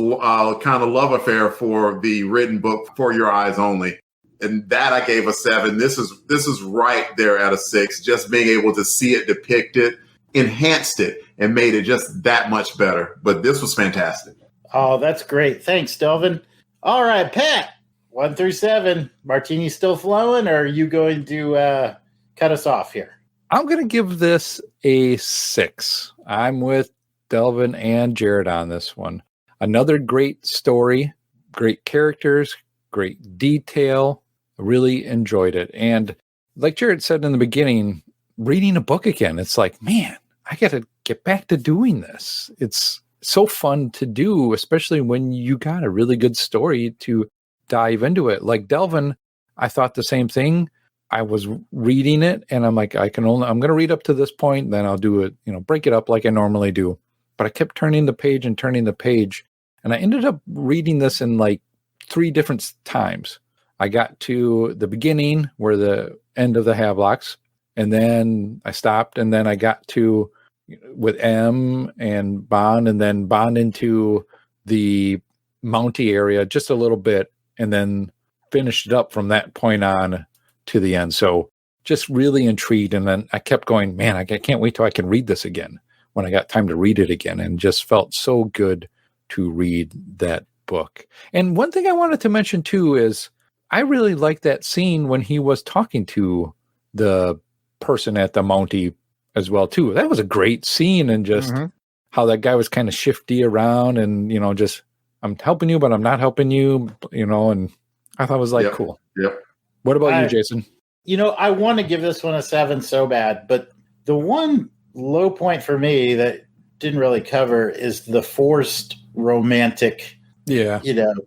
kind of love affair for the written book For Your Eyes Only. And that I gave a 7. This is right there at a 6. Just being able to see it depicted, enhanced it, and made it just that much better. But this was fantastic. Oh, that's great. Thanks, Delvin. All right, Pat, 1 through 7. Martini still flowing, or are you going to cut us off here? I'm going to give this a 6. I'm with Delvin and Jarrod on this one. Another great story, great characters, great detail. Really enjoyed it. And like Jarrod said in the beginning, reading a book again, it's like, man, I got to get back to doing this. It's so fun to do, especially when you got a really good story to dive into it. Like Delvin, I thought the same thing. I was reading it and I'm like, I'm going to read up to this point, then I'll do it, break it up like I normally do. But I kept turning the page. And I ended up reading this in like 3 different times. I got to the beginning where the end of the Havelocks, and then I stopped, and then I got to with M and Bond, and then Bond into the Mountie area just a little bit, and then finished it up from that point on to the end. So just really intrigued. And then I kept going, man, I can't wait till I can read this again when I got time to read it again, and just felt so good to read that book. And one thing I wanted to mention too is I really liked that scene when he was talking to the person at the Mountie as well too. That was a great scene, and just how that guy was kind of shifty around and, just, I'm helping you, but I'm not helping you, and I thought it was like, cool. Yep. What about you, Jason? I want to give this one a 7 so bad, but the one low point for me that didn't really cover is the forced romantic,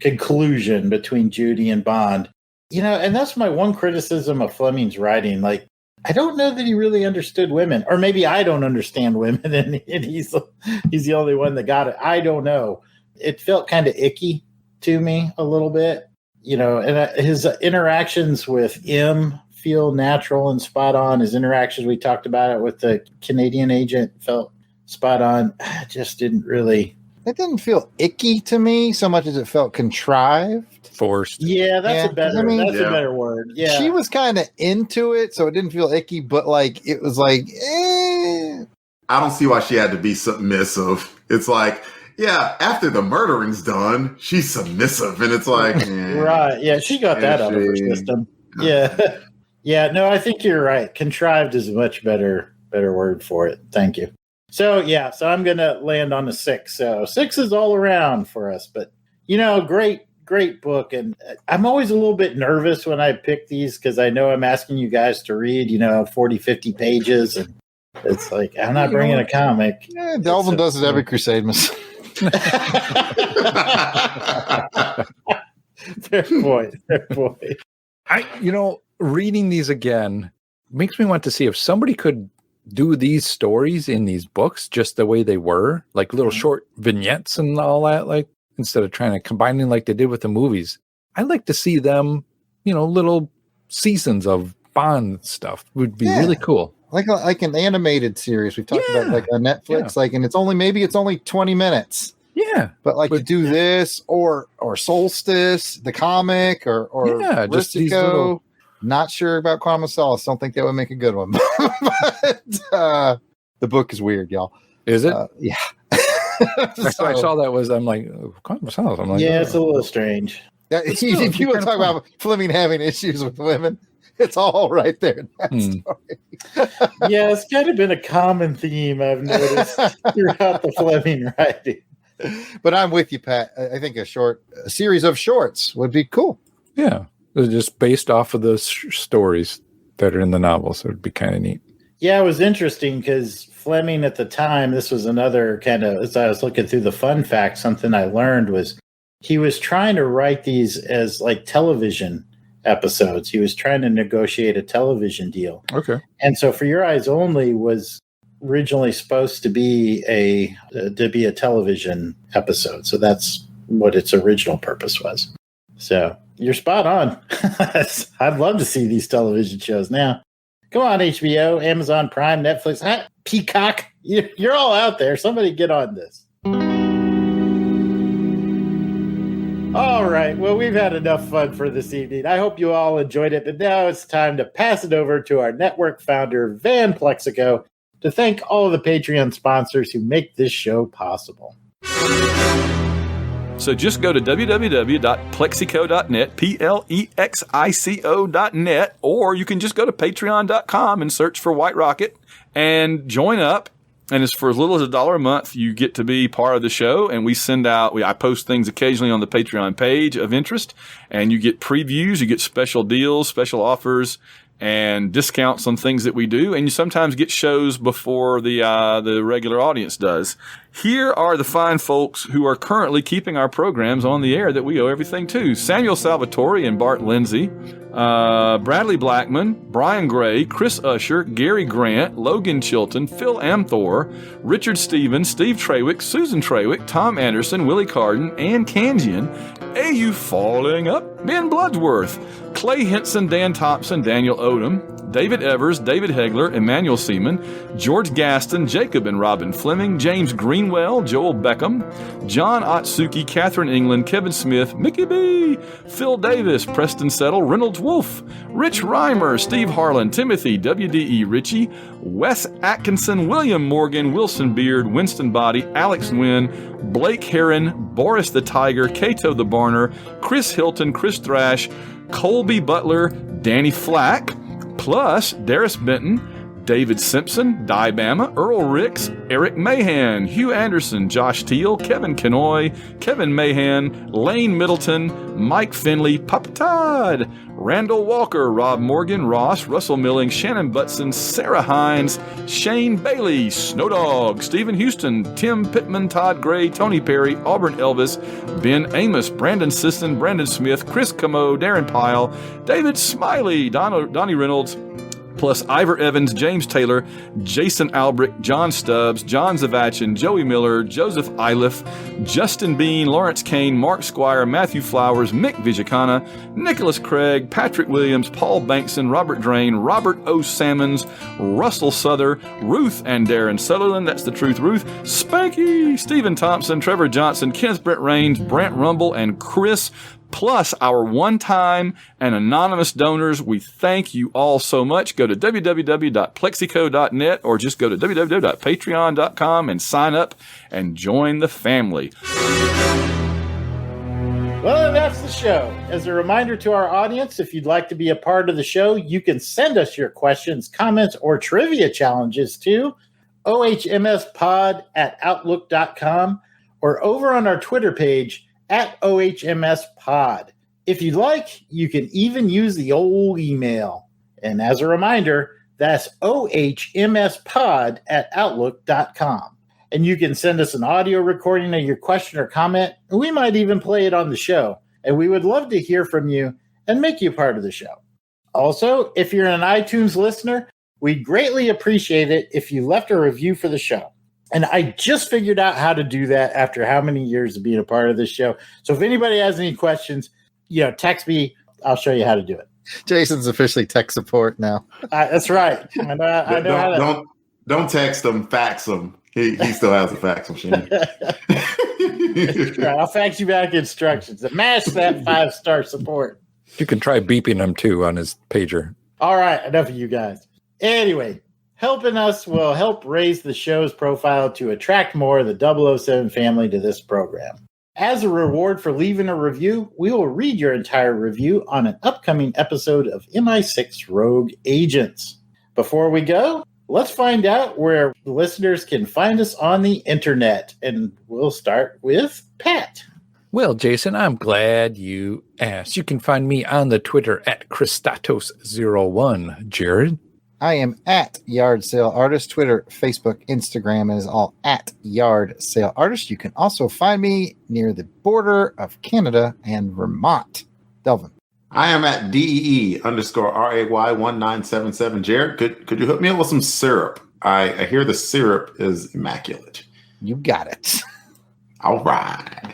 conclusion between Judy and Bond. And that's my one criticism of Fleming's writing. Like, I don't know that he really understood women, or maybe I don't understand women, and he's the only one that got it. I don't know. It felt kind of icky to me a little bit, and his interactions with M feel natural and spot on. His interactions, we talked about it with the Canadian agent, felt spot on. It just didn't really. It didn't feel icky to me so much as it felt contrived. Forced. Yeah, that's a better word. Yeah. She was kind of into it, so it didn't feel icky, but like it was like, eh. I don't see why she had to be submissive. It's like, yeah, after the murdering's done, she's submissive. And it's like, right. Yeah, she got that out of her system. Yeah. Yeah, no, I think you're right. Contrived is a much better word for it. Thank you. So I'm going to land on a 6. So 6 is all around for us. But, great book. And I'm always a little bit nervous when I pick these because I know I'm asking you guys to read, 40, 50 pages. And it's like, I'm not bringing a comic. Yeah, Delvin does it every Crusade. Fair point. Reading these again makes me want to see if somebody could do these stories in these books just the way they were, like little short vignettes and all that, like instead of trying to combine them like they did with the movies. I'd like to see them, little seasons of Bond stuff would be really cool. Like an animated series. We've talked about like on Netflix, and it's only 20 minutes. Yeah. But to do this or Solstice, the comic or just these little. Not sure about Quantum of Solace. Don't think that would make a good one. But the book is weird, y'all. Is it? Yeah. I saw that I'm like, Quantum of Solace. I'm like, it's a little strange. If you want to talk about Fleming having issues with women, it's all right there in that story. Yeah, it's kind of been a common theme I've noticed throughout the Fleming writing. But I'm with you, Pat. I think a series of shorts would be cool. Yeah. They're just based off of the stories that are in the novel, so it'd be kind of neat. Yeah, it was interesting because Fleming at the time, this was another kind of, as I was looking through the fun facts, something I learned was he was trying to write these as like television episodes. He was trying to negotiate a television deal. Okay. And so For Your Eyes Only was originally supposed to be a television episode. So that's what its original purpose was. So you're spot on. I'd love to see these television shows now. Come on, HBO, Amazon Prime, Netflix, Peacock. You're all out there. Somebody get on this. All right. Well, we've had enough fun for this evening. I hope you all enjoyed it. But now it's time to pass it over to our network founder, Van Plexico, to thank all of the Patreon sponsors who make this show possible. So just go to www.plexico.net, Plexico.net, or you can just go to patreon.com and search for White Rocket and join up. And it's for as little as $1 a month, you get to be part of the show. And we send out, I post things occasionally on the Patreon page of interest, and you get previews, you get special deals, special offers, and discounts on things that we do, and you sometimes get shows before the regular audience does. Here are the fine folks who are currently keeping our programs on the air that we owe everything to. Samuel Salvatore and Bart Lindsay, Bradley Blackman, Brian Gray, Chris Usher, Gary Grant, Logan Chilton, Phil Amthor, Richard Stevens, Steve Trawick, Susan Trawick, Tom Anderson, Willie Carden, Ann Kanjian, AU Falling Up, Ben Bloodsworth, Clay Henson, Dan Thompson, Daniel Odom, David Evers, David Hegler, Emmanuel Seaman, George Gaston, Jacob and Robin Fleming, James Greenwell, Joel Beckham, John Otsuki, Catherine England, Kevin Smith, Mickey B, Phil Davis, Preston Settle, Reynolds Wolf, Rich Reimer, Steve Harlan, Timothy, WDE Ritchie, Wes Atkinson, William Morgan, Wilson Beard, Winston Body, Alex Nguyen, Blake Heron, Boris the Tiger, Cato the Barner, Chris Hilton, Chris Thrash, Colby Butler, Danny Flack, plus Darius Benton, David Simpson, Di Bama, Earl Ricks, Eric Mahan, Hugh Anderson, Josh Teal, Kevin Kenoy, Kevin Mahan, Lane Middleton, Mike Finley, Papa Todd, Randall Walker, Rob Morgan, Ross, Russell Milling, Shannon Butson, Sarah Hines, Shane Bailey, Snowdog, Stephen Houston, Tim Pittman, Todd Gray, Tony Perry, Auburn Elvis, Ben Amos, Brandon Sisson, Brandon Smith, Chris Camo, Darren Pyle, David Smiley, Donnie Reynolds, plus Ivor Evans, James Taylor, Jason Alberich, John Stubbs, John Zavachin, Joey Miller, Joseph Iliff, Justin Bean, Lawrence Kane, Mark Squire, Matthew Flowers, Mick Vijakana, Nicholas Craig, Patrick Williams, Paul Bankson, Robert Drain, Robert O. Sammons, Russell Souther, Ruth and Darren Sutherland, that's the truth, Ruth, Spanky, Stephen Thompson, Trevor Johnson, Kenneth Brent Raines, Brant Rumble, and Chris, plus our one-time and anonymous donors. We thank you all so much. Go to www.plexico.net or just go to www.patreon.com and sign up and join the family. Well, that's the show. As a reminder to our audience, if you'd like to be a part of the show, you can send us your questions, comments, or trivia challenges to ohmspod@outlook.com or over on our Twitter page at OHMSPod. If you'd like, you can even use the old email. And as a reminder, that's ohmspod@outlook.com. And you can send us an audio recording of your question or comment, and we might even play it on the show. And we would love to hear from you and make you part of the show. Also, if you're an iTunes listener, we'd greatly appreciate it if you left a review for the show. And I just figured out how to do that after how many years of being a part of this show. So if anybody has any questions, text me. I'll show you how to do it. Jason's officially tech support now. That's right. I know how to. Don't text him, fax him. He still has a fax machine. Right. I'll fax you back instructions. Mash that 5-star support. You can try beeping him too on his pager. All right. Enough of you guys. Anyway. Helping us will help raise the show's profile to attract more of the 007 family to this program. As a reward for leaving a review, we will read your entire review on an upcoming episode of MI6 Rogue Agents. Before we go, let's find out where the listeners can find us on the internet. And we'll start with Pat. Well, Jason, I'm glad you asked. You can find me on the Twitter at Christatos01. Jarrod? I am at Yard Sale Artist. Twitter, Facebook, Instagram is all at Yard Sale Artist. You can also find me near the border of Canada and Vermont. Delvin. I am at DEE_RAY1977. Jarrod, could you hook me up with some syrup? I hear the syrup is immaculate. You got it. All right.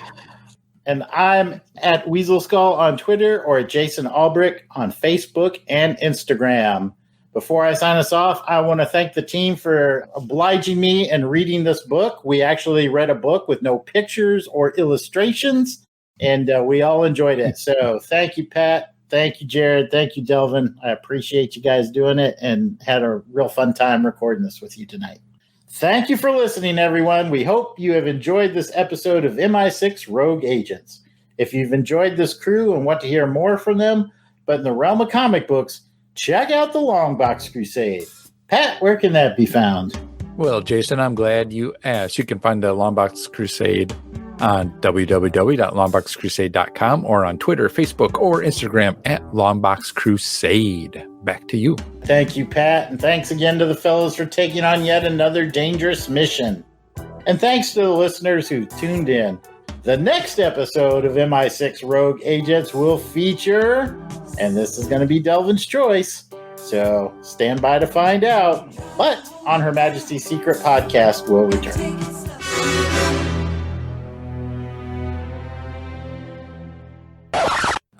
And I'm at Weasel Skull on Twitter or at Jason Alberich on Facebook and Instagram. Before I sign us off, I want to thank the team for obliging me and reading this book. We actually read a book with no pictures or illustrations, and we all enjoyed it. So thank you, Pat. Thank you, Jarrod. Thank you, Delvin. I appreciate you guys doing it and had a real fun time recording this with you tonight. Thank you for listening, everyone. We hope you have enjoyed this episode of MI6 Rogue Agents. If you've enjoyed this crew and want to hear more from them, but in the realm of comic books, check out the Longbox Crusade. Pat, where can that be found? Well, Jason, I'm glad you asked. You can find the Longbox Crusade on www.longboxcrusade.com or on Twitter, Facebook, or Instagram at Longbox Crusade. Back to you. Thank you, Pat. And thanks again to the fellows for taking on yet another dangerous mission. And thanks to the listeners who tuned in. The next episode of MI6 Rogue Agents will feature, and this is going to be Delvin's choice, so stand by to find out. But on Her Majesty's Secret Podcast, we'll return.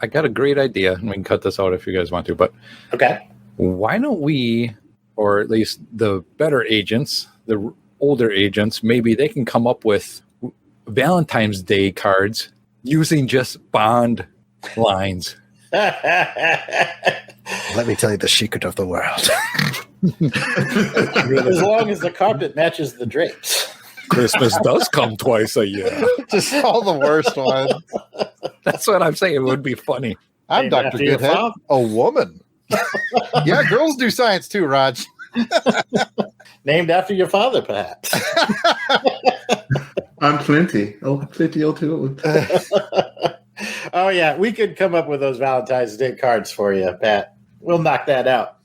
I got a great idea, and we can cut this out if you guys want to, but okay. Why don't we, or at least the better agents, the older agents, maybe they can come up with Valentine's Day cards using just Bond lines. Let me tell you the secret of the world. As long as the carpet matches the drapes. Christmas does come twice a year. Just all the worst ones. That's what I'm saying. It would be funny. I'm Dr. Goodhead, a woman. Yeah, girls do science too, Raj. Named after your father, perhaps. I'm plenty. Oh, plenty too. Oh, yeah. We could come up with those Valentine's Day cards for you, Pat. We'll knock that out.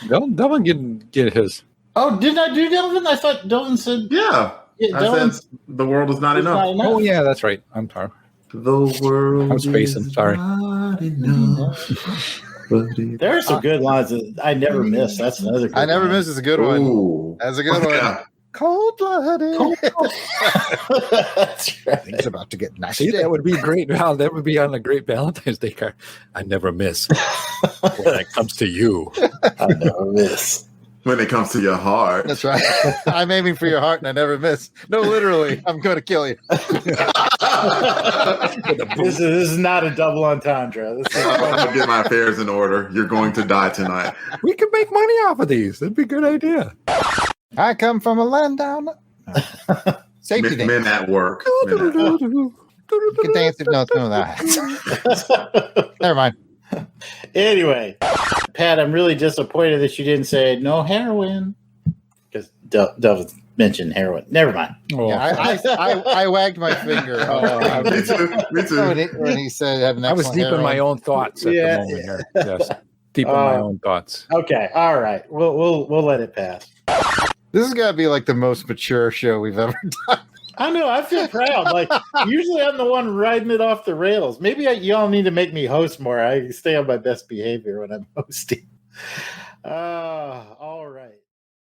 Delvin can get his. Oh, didn't I do Delvin? I thought Delvin said... Yeah. I said the world is not enough. Oh, yeah, that's right. I'm sorry. The world I'm spacing. Sorry. not enough. There are some good lines that I never miss. That's another good I never line. miss is a good one. Ooh. That's a good one. Yeah. Cold-blooded. That's right. Things about to get nasty. See, that would be great. Val. That would be on a great Valentine's Day card. I never miss when it comes to you. I never miss. When it comes to your heart. That's right. I'm aiming for your heart and I never miss. No, literally, I'm going to kill you. This is not a double entendre. This is I'm going to get my affairs in order. You're going to die tonight. We could make money off of these. That'd be a good idea. I come from a land down. Safety dance. Men at work. You can dance it. No, that. Never mind. Anyway, Pat, I'm really disappointed that you didn't say no heroin because Delvin mentioned heroin. Never mind. Oh, Yeah, I wagged my finger. Me too. Me too. When he said, "Have an I was excellent deep in heroin." my own thoughts at Yeah. the moment here. Yes, deep in my own thoughts. Okay, all right. We'll let it pass. This has got to be like the most mature show we've ever done. I know. I feel proud. Like usually, I'm the one riding it off the rails. Maybe y'all need to make me host more. I stay on my best behavior when I'm hosting.